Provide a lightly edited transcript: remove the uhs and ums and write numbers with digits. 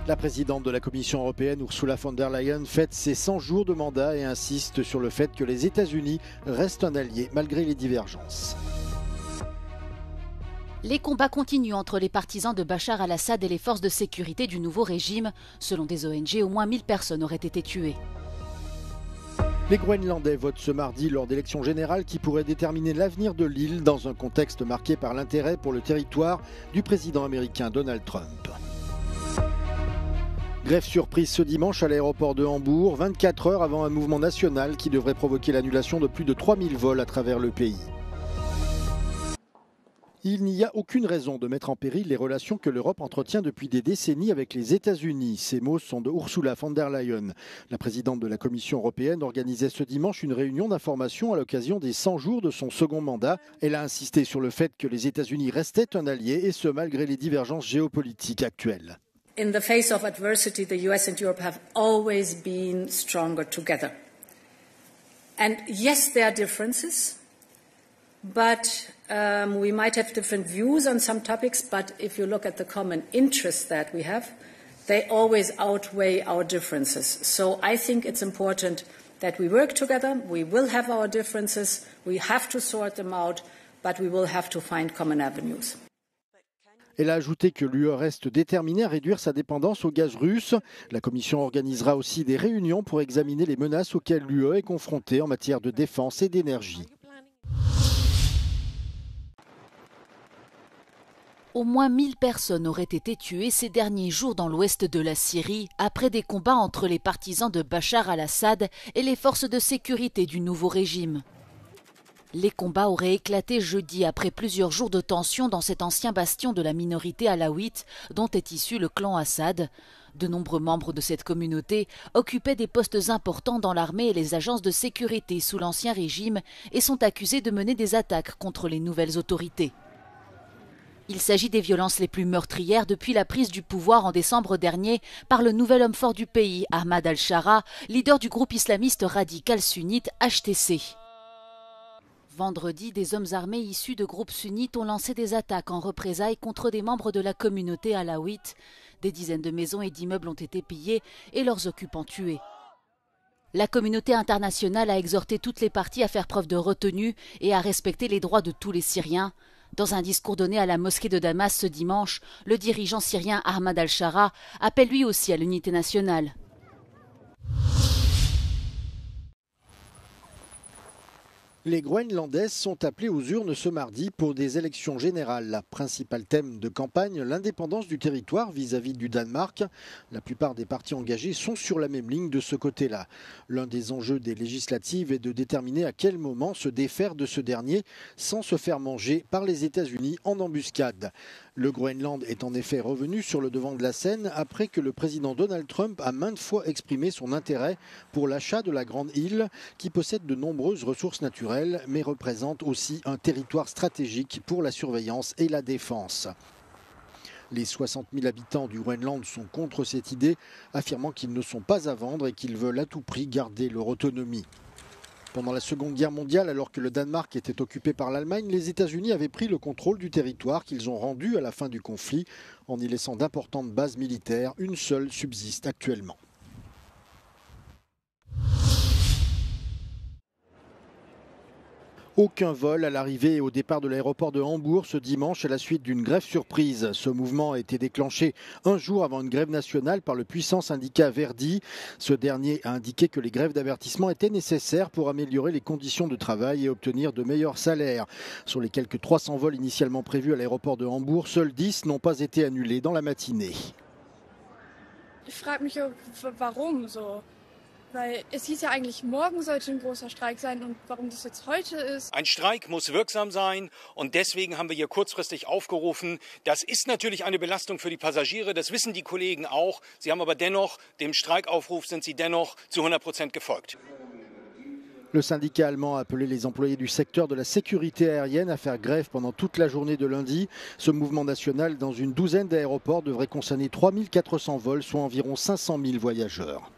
La présidente de la Commission européenne, Ursula von der Leyen, fête ses 100 jours de mandat et insiste sur le fait que les États-Unis restent un allié malgré les divergences. Les combats continuent entre les partisans de Bachar al-Assad et les forces de sécurité du nouveau régime. Selon des ONG, au moins 1000 personnes auraient été tuées. Les Groenlandais votent ce mardi lors d'élections générales qui pourraient déterminer l'avenir de l'île dans un contexte marqué par l'intérêt pour le territoire du président américain Donald Trump. Grève surprise ce dimanche à l'aéroport de Hambourg, 24 heures avant un mouvement national qui devrait provoquer l'annulation de plus de 3000 vols à travers le pays. Il n'y a aucune raison de mettre en péril les relations que l'Europe entretient depuis des décennies avec les États-Unis. Ces mots sont de Ursula von der Leyen. La présidente de la Commission européenne organisait ce dimanche une réunion d'information à l'occasion des 100 jours de son second mandat. Elle a insisté sur le fait que les États-Unis restaient un allié et ce malgré les divergences géopolitiques actuelles. In the face of adversity, the US and Europe have always been stronger together. And yes, there are differences. But we might have different views on some topics, but if you look at the common interests that we have, they always outweigh our differences. So I think it's important that we work together. We will have our differences. We have to sort them out, but we will have to find common avenues. Elle a ajouté que l'UE reste déterminée à réduire sa dépendance au gaz russe. La Commission organisera aussi des réunions pour examiner les menaces auxquelles l'UE est confrontée en matière de défense et d'énergie. Au moins 1000 personnes auraient été tuées ces derniers jours dans l'ouest de la Syrie après des combats entre les partisans de Bachar al-Assad et les forces de sécurité du nouveau régime. Les combats auraient éclaté jeudi après plusieurs jours de tension dans cet ancien bastion de la minorité alaouite dont est issu le clan Assad. De nombreux membres de cette communauté occupaient des postes importants dans l'armée et les agences de sécurité sous l'ancien régime et sont accusés de mener des attaques contre les nouvelles autorités. Il s'agit des violences les plus meurtrières depuis la prise du pouvoir en décembre dernier par le nouvel homme fort du pays, Ahmad al-Shara, leader du groupe islamiste radical sunnite HTC. Vendredi, des hommes armés issus de groupes sunnites ont lancé des attaques en représailles contre des membres de la communauté alaouite. Des dizaines de maisons et d'immeubles ont été pillés et leurs occupants tués. La communauté internationale a exhorté toutes les parties à faire preuve de retenue et à respecter les droits de tous les Syriens. Dans un discours donné à la mosquée de Damas ce dimanche, le dirigeant syrien Ahmad al-Shara appelle lui aussi à l'unité nationale. Les Groenlandaises sont appelées aux urnes ce mardi pour des élections générales. Principal thème de campagne, l'indépendance du territoire vis-à-vis du Danemark. La plupart des partis engagés sont sur la même ligne de ce côté-là. L'un des enjeux des législatives est de déterminer à quel moment se défaire de ce dernier sans se faire manger par les États-Unis en embuscade. Le Groenland est en effet revenu sur le devant de la scène après que le président Donald Trump a maintes fois exprimé son intérêt pour l'achat de la grande île qui possède de nombreuses ressources naturelles mais représente aussi un territoire stratégique pour la surveillance et la défense. Les 60 000 habitants du Groenland sont contre cette idée, affirmant qu'ils ne sont pas à vendre et qu'ils veulent à tout prix garder leur autonomie. Pendant la Seconde Guerre mondiale, alors que le Danemark était occupé par l'Allemagne, les États-Unis avaient pris le contrôle du territoire qu'ils ont rendu à la fin du conflit en y laissant d'importantes bases militaires. Une seule subsiste actuellement. Aucun vol à l'arrivée et au départ de l'aéroport de Hambourg ce dimanche à la suite d'une grève surprise. Ce mouvement a été déclenché un jour avant une grève nationale par le puissant syndicat Verdi. Ce dernier a indiqué que les grèves d'avertissement étaient nécessaires pour améliorer les conditions de travail et obtenir de meilleurs salaires. Sur les quelques 300 vols initialement prévus à l'aéroport de Hambourg, seuls 10 n'ont pas été annulés dans la matinée. Ich frage mich, warum so. Weil es hieß ja eigentlich, morgen sollte ein großer Streik sein und warum das jetzt heute ist. Ein Streik muss wirksam sein und deswegen haben wir hier kurzfristig aufgerufen. Das ist natürlich eine Belastung für die Passagiere, das wissen die Kollegen auch. Sie haben aber dennoch, dem Streikaufruf sind sie dennoch zu 100% gefolgt. Le syndicat allemand a appelé les employés du secteur de la sécurité aérienne à faire grève pendant toute la journée de lundi. Ce mouvement national dans une douzaine d'aéroports devrait concerner 3400 vols, soit environ 500 000 voyageurs.